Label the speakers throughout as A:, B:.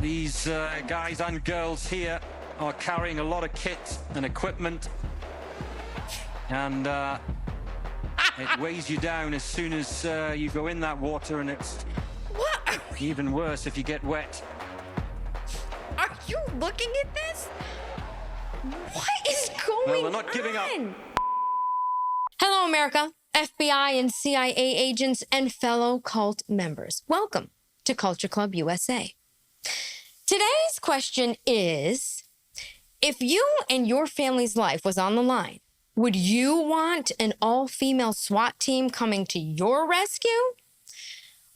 A: These guys and girls here are carrying a lot of kit and equipment, and it weighs you down as soon as you go in that water, and it's even worse if you get wet.
B: Are you looking at this? What is going on?
A: Well, they're not giving up.
B: Hello, America, FBI and CIA agents, and fellow cult members. Welcome to Culture Club USA. Today's question is, if you and your family's life was on the line, would you want an all-female SWAT team coming to your rescue?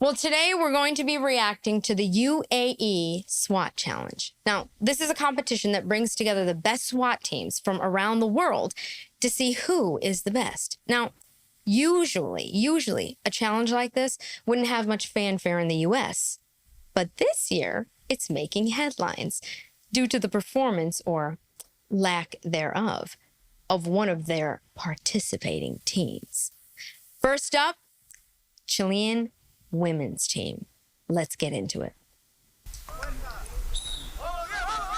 B: Well, today we're going to be reacting to the UAE SWAT Challenge. Now, this is a competition that brings together the best SWAT teams from around the world to see who is the best. Now, usually a challenge like this wouldn't have much fanfare in the US, but this year it's making headlines due to the performance, or lack thereof, of one of their participating teams. First up, Chilean women's team. Let's get into it.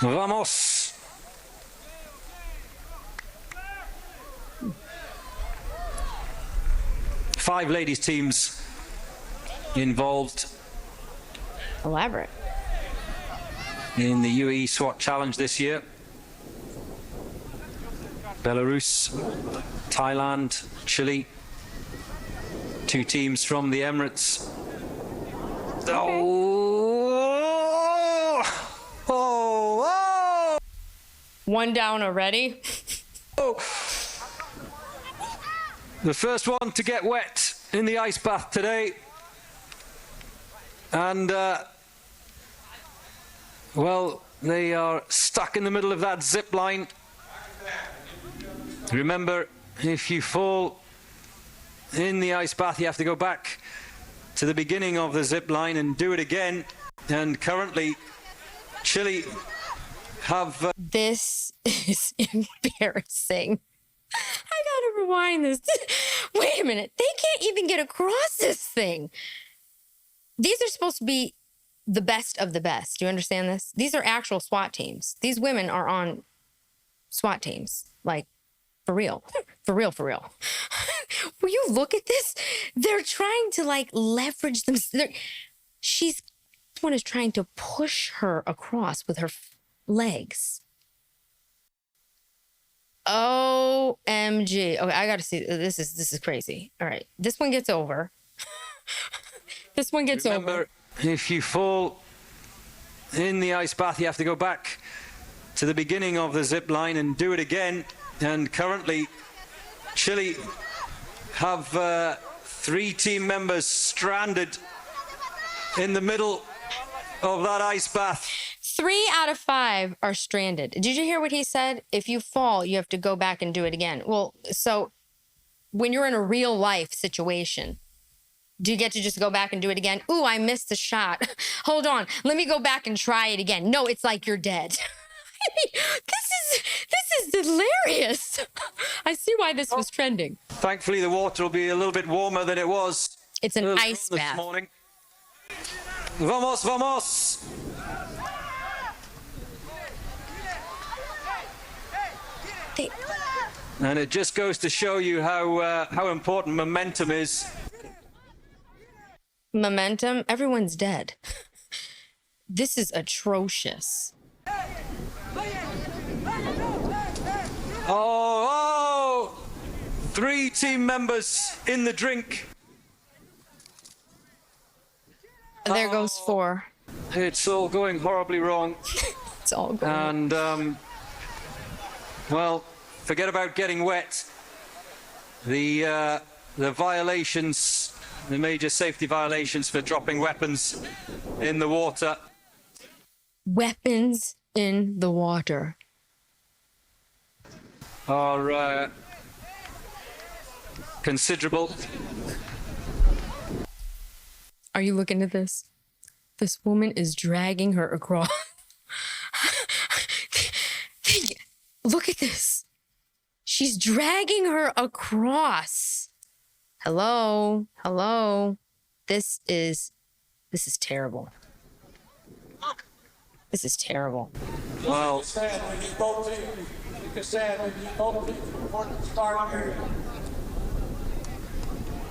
A: Vamos. Five ladies teams involved
B: Elaborate.
A: in the UAE SWAT Challenge this year. Belarus, Thailand, Chile. Two teams from the Emirates. Oh!
B: One down already.
A: Oh! The first one to get wet in the ice bath today. And, well, they are stuck in the middle of that zip line. Remember, if you fall in the ice bath, you have to go back to the beginning of the zip line and do it again. And currently, Chile have...
B: This is embarrassing. I gotta rewind this. Wait a minute. They can't even get across this thing. These are supposed to be the best of the best. Do you understand this? These are actual SWAT teams. These women are on SWAT teams. Like, for real. For real, for real. Will you look at this? They're trying to, like, leverage them. One is trying to push her across with her legs. OMG. Okay, I gotta see. This is crazy. All right. This one gets over. This one gets over.
A: Remember, if you fall in the ice bath, you have to go back to the beginning of the zip line and do it again. And currently, Chile have 3 team members stranded in the middle of that ice bath.
B: 3 out of 5 are stranded. Did you hear what he said? If you fall, you have to go back and do it again. Well, so when you're in a real life situation, do you get to just go back and do it again? Ooh, I missed the shot. Hold on. Let me go back and try it again. No, it's like you're dead. I mean, this is hilarious. I see why this was trending.
A: Thankfully, the water will be a little bit warmer than it was.
B: It's an ice bath.
A: This morning. Vamos, vamos. And it just goes to show you how important momentum is.
B: Momentum? Everyone's dead. This is atrocious.
A: Oh! 3 team members in the drink.
B: There goes 4.
A: It's all going horribly wrong.
B: It's all going
A: And, well, forget about getting wet. The violations, the major safety violations for dropping weapons in the water.
B: Weapons in the water.
A: Are considerable.
B: Are you looking at this? This woman is dragging her across. Look at this. She's dragging her across. Hello, hello. This is terrible. This is terrible.
A: Well,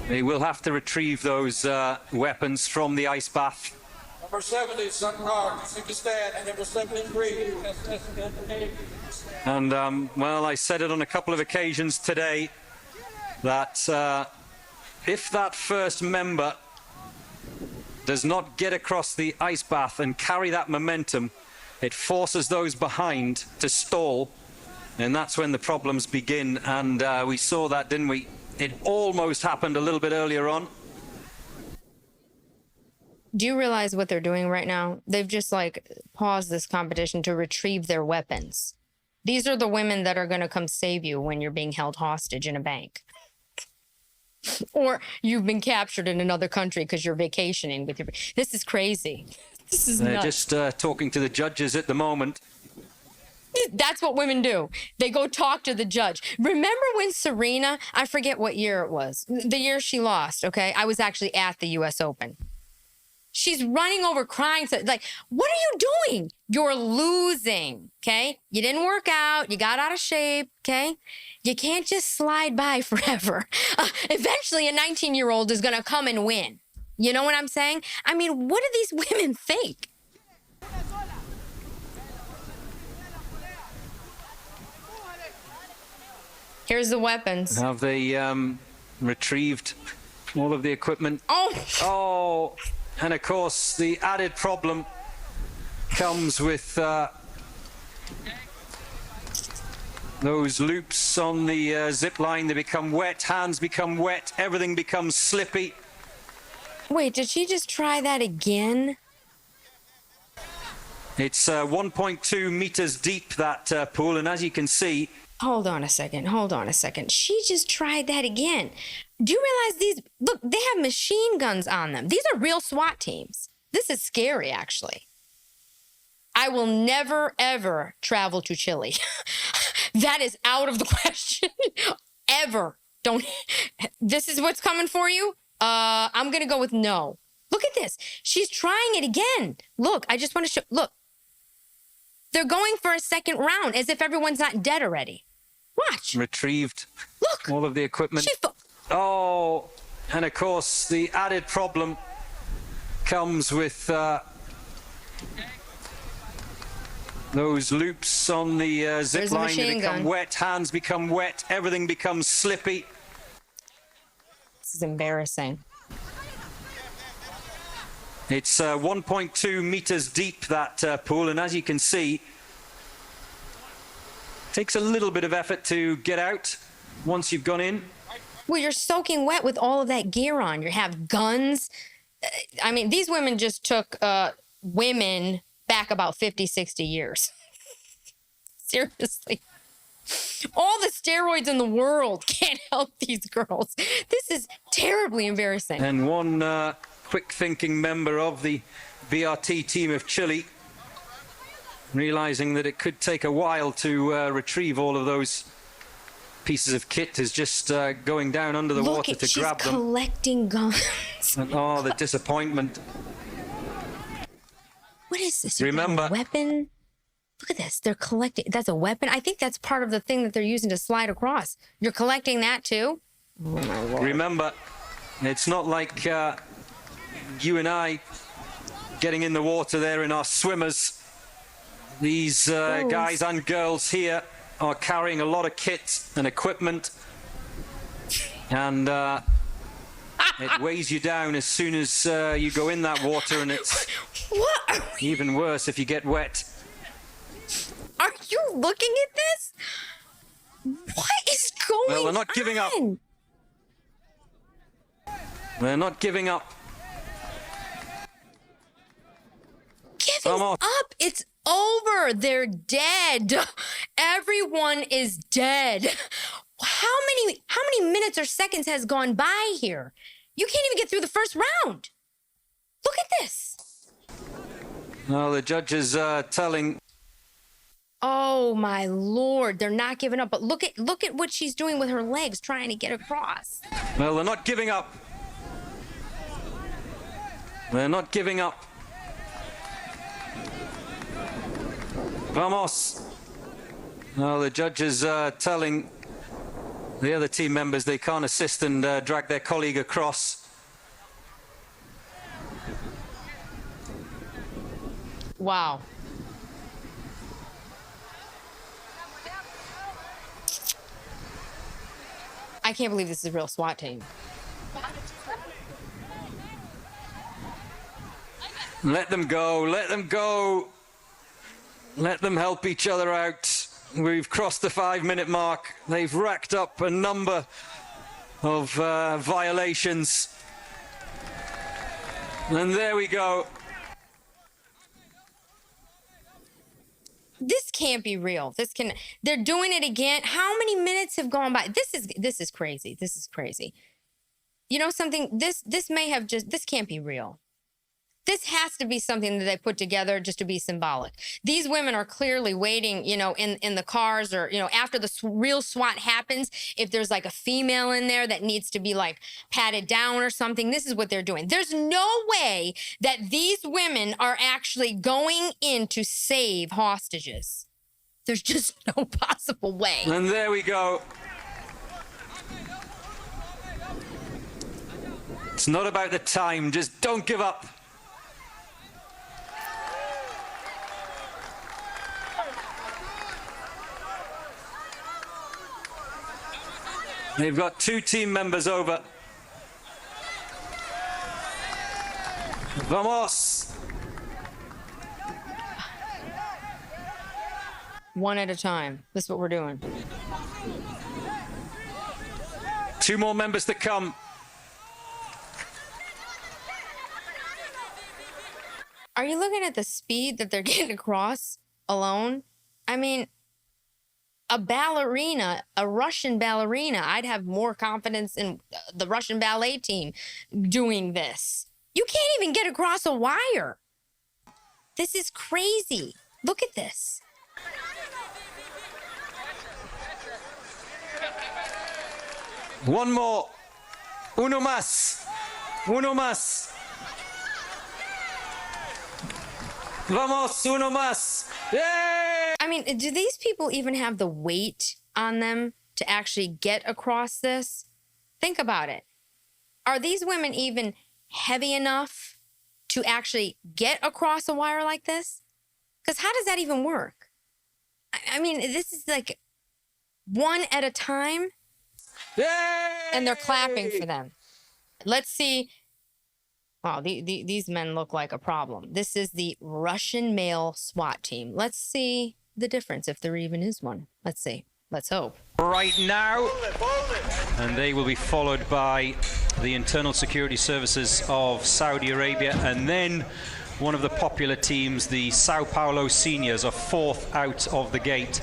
A: they will have to retrieve those weapons from the ice bath.
C: Number 70, Suncar, you can stand, and number 73.
A: And, well, I said it on a couple of occasions today that if that first member does not get across the ice bath and carry that momentum, it forces those behind to stall, and that's when the problems begin. And we saw that, didn't we? It almost happened a little bit earlier on.
B: Do you realize what they're doing right now? They've just like paused this competition to retrieve their weapons. These are the women that are going to come save you when you're being held hostage in a bank. Or you've been captured in another country because you're vacationing with your... This is crazy. This is
A: They're
B: nuts.
A: just talking to the judges at the moment.
B: That's what women do. They go talk to the judge. Remember when Serena, I forget what year it was, the year she lost, okay? I was actually at the U.S. Open. She's running over crying. Like, what are you doing? You're losing, okay? You didn't work out. You got out of shape, okay? You can't just slide by forever. Eventually, a 19-year-old is going to come and win. You know what I'm saying? I mean, what do these women think? Here's the weapons.
A: Have they retrieved all of the equipment?
B: Oh!
A: And of course, the added problem comes with those loops on the zip line. They become wet, hands become wet, everything becomes slippy.
B: Wait, did she just try that again?
A: It's 1.2 meters deep, that pool, and as you can see...
B: Hold on a second. She just tried that again. Do you realize these, look, they have machine guns on them. These are real SWAT teams. This is scary, actually. I will never, ever travel to Chile. That is out of the question. Ever. Don't, this is what's coming for you? I'm going to go with no. Look at this. She's trying it again. Look, I just want to show, look. They're going for a second round as if everyone's not dead already. Watch.
A: Retrieved.
B: Look.
A: All of the equipment. And of course, the added problem comes with those loops on the zip line. They become wet, hands become wet, everything becomes slippy.
B: This is embarrassing.
A: It's 1.2 meters deep, that pool, and as you can see, takes a little bit of effort to get out once you've gone in.
B: Well, you're soaking wet with all of that gear on. You have guns. I mean, these women just took women back about 50, 60 years. Seriously. All the steroids in the world can't help these girls. This is terribly embarrassing.
A: And one quick-thinking member of the BRT team of Chile, realizing that it could take a while to retrieve all of those pieces of kit, is just going down under the water to grab them.
B: She's collecting guns.
A: And, oh, the disappointment.
B: What is this?
A: Remember,
B: a weapon? Look at this. They're collecting. That's a weapon. I think that's part of the thing that they're using to slide across. You're collecting that too? Oh my Lord.
A: Remember, it's not like you and I getting in the water there in our swimmers. These guys and girls here are carrying a lot of kit and equipment, and it weighs you down as soon as you go in that water, and it's even worse if you get wet.
B: Are you looking at this? What is going on?
A: Well, they're not giving up. They're not giving up.
B: Giving up? It's over. They're dead. Everyone is dead. How many minutes or seconds has gone by here? You can't even get through the first round. Look at this.
A: Well, the judge is telling.
B: Oh my Lord, they're not giving up. But look at what she's doing with her legs, trying to get across.
A: Well, they're not giving up. They're not giving up. Vamos. Well, the judge is telling the other team members they can't assist and drag their colleague across.
B: Wow. I can't believe this is a real SWAT team.
A: Let them go, let them go. Let them help each other out. We've crossed the 5-minute mark. They've racked up a number of violations. And there we go.
B: This can't be real. They're doing it again. How many minutes have gone by? This is crazy. This is crazy. You know something? This can't be real. This has to be something that they put together just to be symbolic. These women are clearly waiting, you know, in the cars, or, you know, after the real SWAT happens, if there's like a female in there that needs to be like patted down or something, this is what they're doing. There's no way that these women are actually going in to save hostages. There's just no possible way.
A: And there we go. It's not about the time, just don't give up. They've got 2 team members over. Vamos!
B: One at a time. This is what we're doing.
A: 2 more members to come.
B: Are you looking at the speed that they're getting across alone? I mean, a ballerina, a Russian ballerina, I'd have more confidence in the Russian ballet team doing this. You can't even get across a wire. This is crazy. Look at this.
A: One more. Uno más. Uno más. Vamos, uno más. Yay!
B: I mean, do these people even have the weight on them to actually get across this? Think about it. Are these women even heavy enough to actually get across a wire like this? Because how does that even work? I mean, this is like one at a time.
A: Yay!
B: And they're clapping for them. Let's see. Wow, these men look like a problem. This is the Russian male SWAT team. Let's see the difference, if there even is one. Let's see. Let's hope.
A: Right now. And they will be followed by the Internal Security Services of Saudi Arabia. And then one of the popular teams, the Sao Paulo Seniors, are 4th out of the gate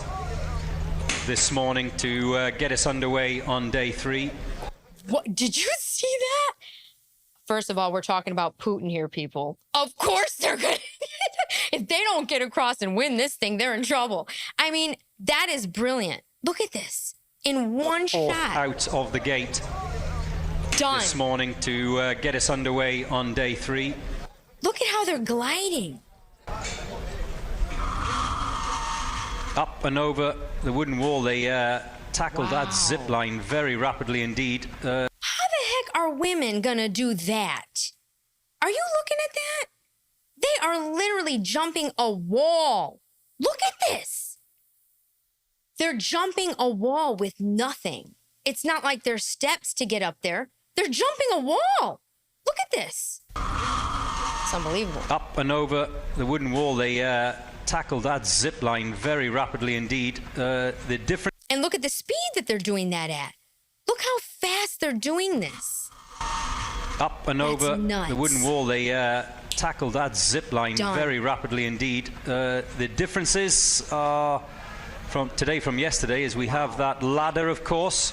A: this morning to get us underway on day 3.
B: What? Did you see that? First of all, we're talking about Putin here, people. Of course they're good. If they don't get across and win this thing, they're in trouble. I mean, that is brilliant. Look at this. In one shot.
A: Out of the gate.
B: Done.
A: This morning to get us underway on day 3.
B: Look at how they're gliding.
A: Up and over the wooden wall. They tackled that zip line very rapidly indeed.
B: How the heck are women gonna do that? Are you looking at that? They are literally jumping a wall. Look at this. They're jumping a wall with nothing. It's not like there's steps to get up there. They're jumping a wall. Look at this. It's unbelievable.
A: Up and over the wooden wall. They tackled that zip line very rapidly indeed. The difference.
B: And look at the speed that they're doing that at. Look how fast they're doing this.
A: Up and
B: That's
A: over
B: nuts.
A: the wooden wall. They tackled that zip line
B: Done.
A: very rapidly indeed. The differences are from yesterday is we have that ladder, of course.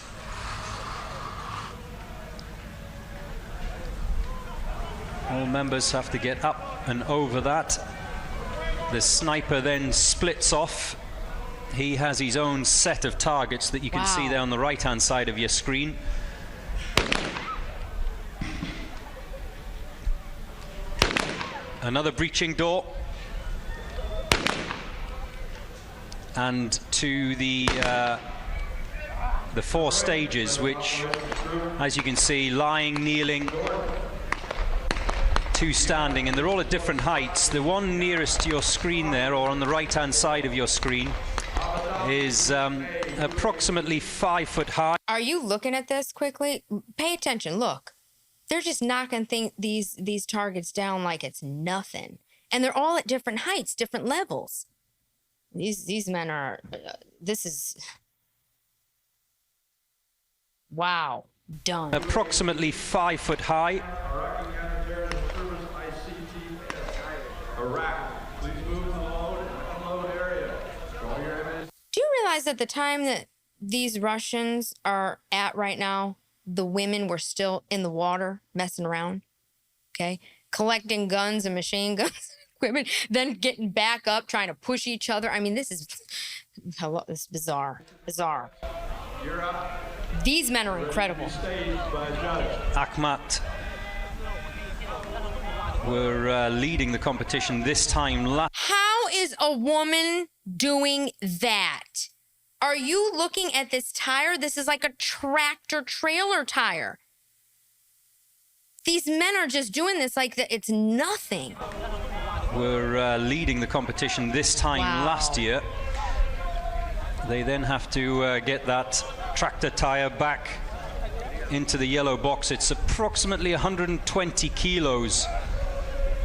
A: All members have to get up and over that. The sniper then splits off. He has his own set of targets that you can see there on the right-hand side of your screen. Another breaching door. and to the 4 stages, which, as you can see, lying, kneeling, 2 standing, and they're all at different heights. The one nearest to your screen there, or on the right-hand side of your screen, is approximately 5 foot high.
B: Are you looking at this quickly? Pay attention. Look, they're just knocking these targets down like it's nothing, and they're all at different heights, different levels. These men are. This is. Wow, done.
A: Approximately 5 foot high.
B: Do you realize that the time that these Russians are at right now, the women were still in the water messing around, okay? Collecting guns and machine guns, equipment, then getting back up, trying to push each other. I mean, this is bizarre, bizarre. These men are incredible.
A: Akhmat were leading the competition this time last.
B: How is a woman doing that? Are you looking at this tire? This is like a tractor trailer tire. These men are just doing this like it's nothing.
A: Were leading the competition this time last year. They then have to get that tractor tire back into the yellow box. It's approximately 120 kilos,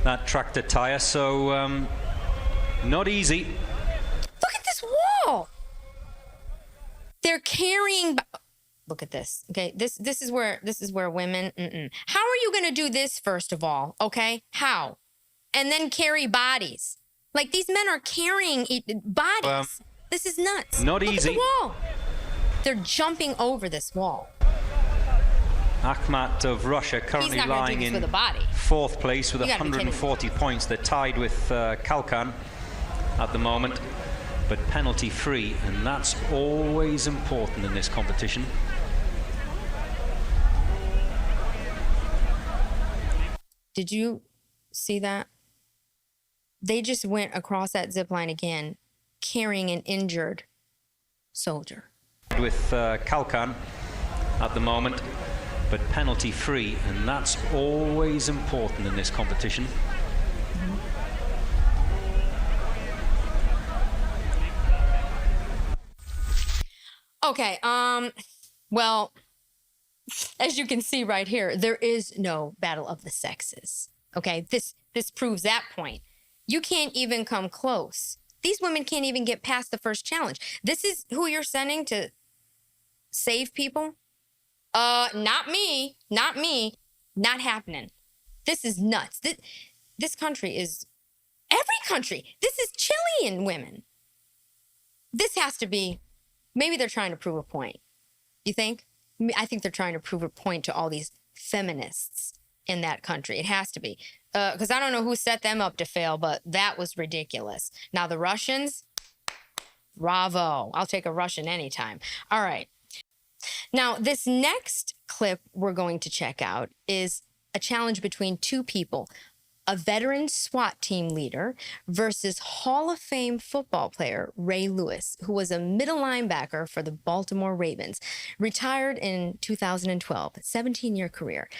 A: that tractor tire, so not easy.
B: Look at this wall. They're carrying. Look at this. Okay, this is where women. How are you going to do this first of all? Okay, how? And then carry bodies. Like these men are carrying bodies. This is nuts.
A: Not
B: Look
A: easy.
B: At the wall. They're jumping over this wall.
A: Akhmat of Russia currently lying in 4th place with 140 points. They're tied with Kalkan at the moment, but penalty free, and that's always important in this competition.
B: Did you see that? They just went across that zip line again, carrying an injured soldier.
A: With Kalkan at the moment, but penalty free, and that's always important in this competition.
B: Okay, well, as you can see right here, there is no battle of the sexes. Okay, this proves that point. You can't even come close. These women can't even get past the first challenge. This is who you're sending to save people? Not me, not happening. This is nuts. This country is, every country, this is Chilean women. This has to be, maybe they're trying to prove a point. You think? I think they're trying to prove a point to all these feminists in that country. It has to be. Because I don't know who set them up to fail, but that was ridiculous. Now, the Russians, bravo. I'll take a Russian anytime. All right. Now, this next clip we're going to check out is a challenge between 2 people, a veteran SWAT team leader versus Hall of Fame football player Ray Lewis, who was a middle linebacker for the Baltimore Ravens, retired in 2012, 17-year career.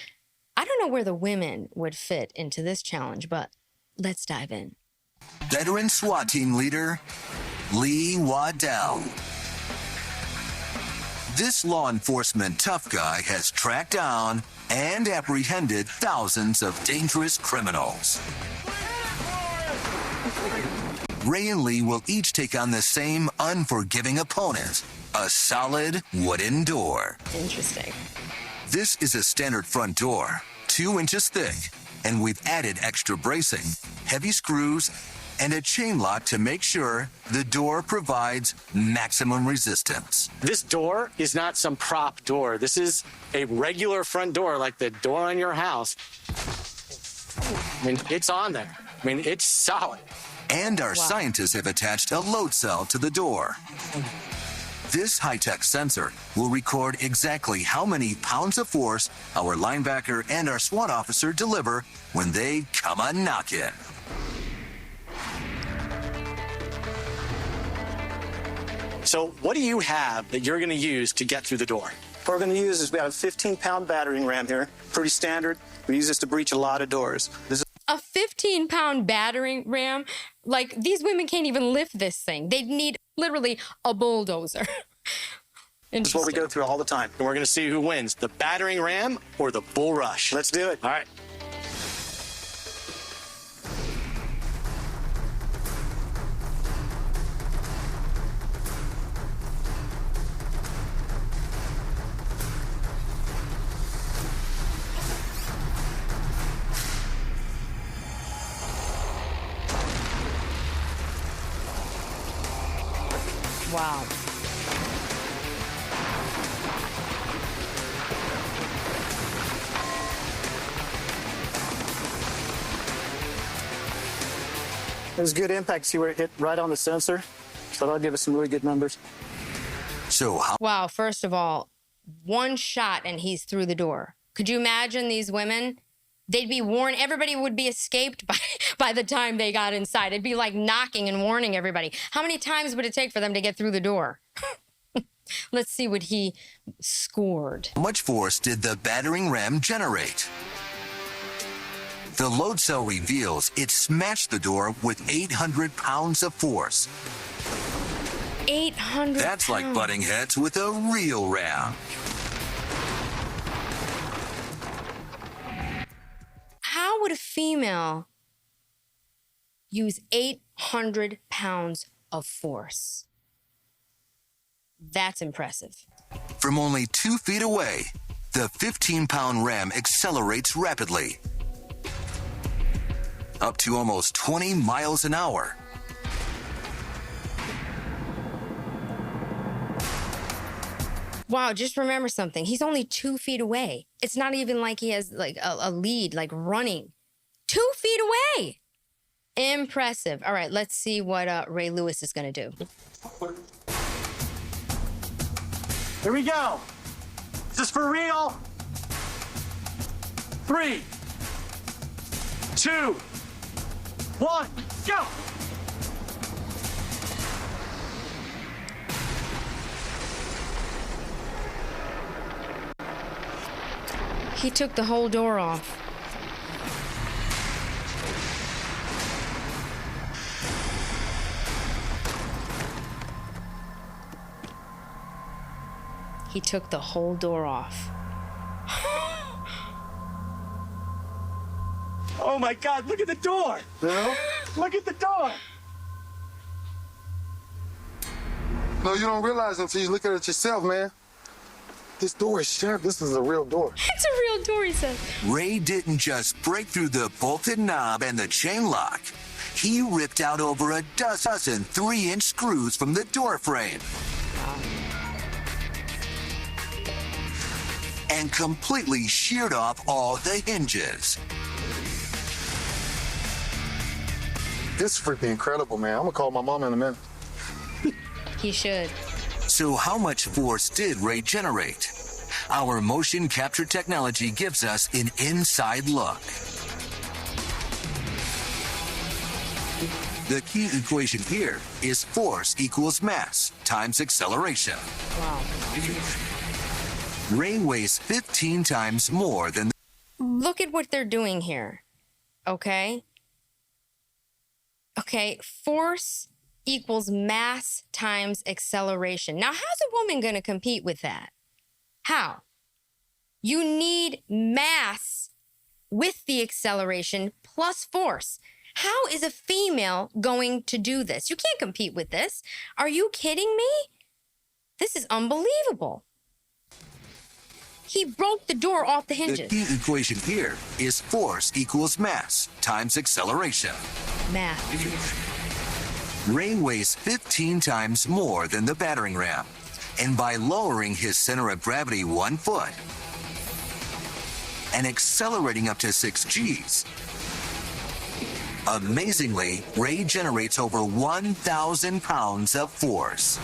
B: I don't know where the women would fit into this challenge, but let's dive in.
D: Veteran SWAT team leader, Lee Waddell. This law enforcement tough guy has tracked down and apprehended thousands of dangerous criminals. Ray and Lee will each take on the same unforgiving opponent, a solid wooden door.
B: Interesting.
D: This is a standard front door, 2 inches thick, and we've added extra bracing, heavy screws, and a chain lock to make sure the door provides maximum resistance.
E: This door is not some prop door. This is a regular front door, like the door on your house. I mean, it's on there. I mean, it's solid.
D: And our scientists have attached a load cell to the door. This high-tech sensor will record exactly how many pounds of force our linebacker and our SWAT officer deliver when they come a knockin'.
E: So what do you have that you're going to use to get through the door?
F: What we're going to use is we have a 15-pound battering ram here. Pretty standard. We use this to breach a lot of doors. This is
B: A 15-pound battering ram? Like, these women can't even lift this thing. They'd need literally a bulldozer.
F: what we go through all the time.
E: And we're going to see who wins, the battering ram or the bull rush.
F: Let's do it.
E: All right.
B: Wow.
F: It was good impact. See where it hit right on the sensor? So that'll give us some really good numbers.
D: So how
B: Wow, first of all, one shot and he's through the door. Could you imagine these women? They'd be warned. Everybody would be escaped by the time they got inside. It'd be like knocking and warning everybody. How many times would it take for them to get through the door? Let's see what he scored.
D: much force did the battering ram generate? The load cell reveals it smashed the door with 800 pounds of force.
B: 800
D: That's like
B: pounds.
D: butting heads with a real ram.
B: How would a female use 800 pounds of force? That's impressive.
D: From only 2 feet away, the 15-pound ram accelerates rapidly, up to almost 20 miles an hour.
B: Wow, just remember something. He's only 2 feet away. It's not even like he has like a lead, like running. 2 feet away. Impressive. All right, let's see what Ray Lewis is going to do.
F: Here we go. Is this for real? 3, 2, 1, go!
B: He took the whole door off. He took the whole door off.
F: Oh my God, look at the door. No? Look at the door.
G: No, you don't realize until you look at it yourself, man. This door is sharp. This is a real door.
B: It's a real door, he said.
D: Ray didn't just break through the bolted knob and the chain lock. He ripped out over a dozen 3-inch screws from the door frame. And completely sheared off all the hinges.
G: This is freaking incredible, man. I'm gonna call my mom in a minute.
B: He should.
D: So how much force did Ray generate? Our motion capture technology gives us an inside look. The key equation here is force equals mass times acceleration.
B: Wow.
D: Ray weighs 15 times more than
B: Look at what they're doing here. Okay? Okay, force equals mass times acceleration. Now, how's a woman going to compete with that? How? You need mass with the acceleration plus force. How is a female going to do this? You can't compete with this. Are you kidding me? This is unbelievable. He broke the door off the
D: the
B: hinges.
D: key equation here is force equals mass times acceleration.
B: Math.
D: Ray weighs 15 times more than the battering ram, and by lowering his center of gravity 1 foot and accelerating up to 6 Gs, amazingly, Ray generates over 1,000 pounds of force.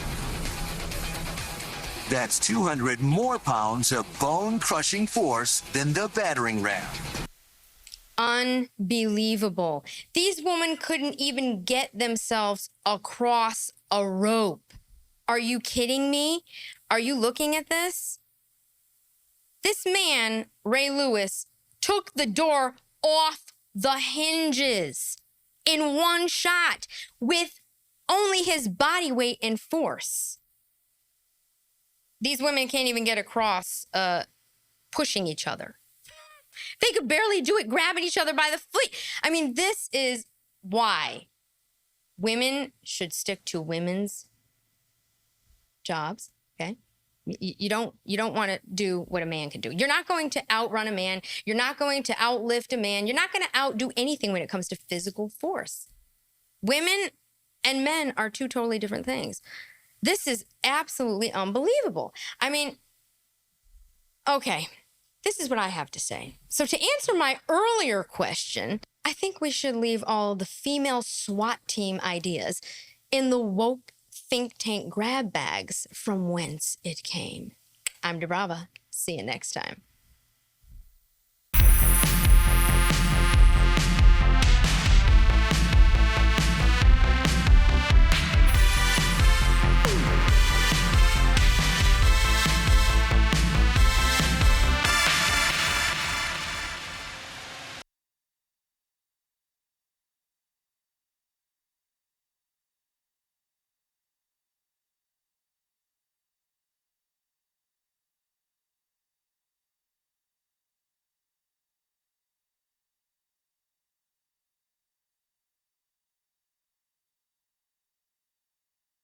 D: That's 200 more pounds of bone-crushing force than the battering ram.
B: Unbelievable. These women couldn't even get themselves across a rope. Are you kidding me? Are you looking at this? This man, Ray Lewis, took the door off the hinges in one shot with only his body weight and force. These women can't even get across pushing each other. They could barely do it grabbing each other by the foot. I mean, this is why women should stick to women's jobs, okay? You don't want to do what a man can do. You're not going to outrun a man. You're not going to outlift a man. You're not going to outdo anything when it comes to physical force. Women and men are two totally different things. This is absolutely unbelievable. I mean, okay, this is what I have to say. So to answer my earlier question, I think we should leave all the female SWAT team ideas in the woke think tank grab bags from whence it came. I'm DiBrava. See you next time.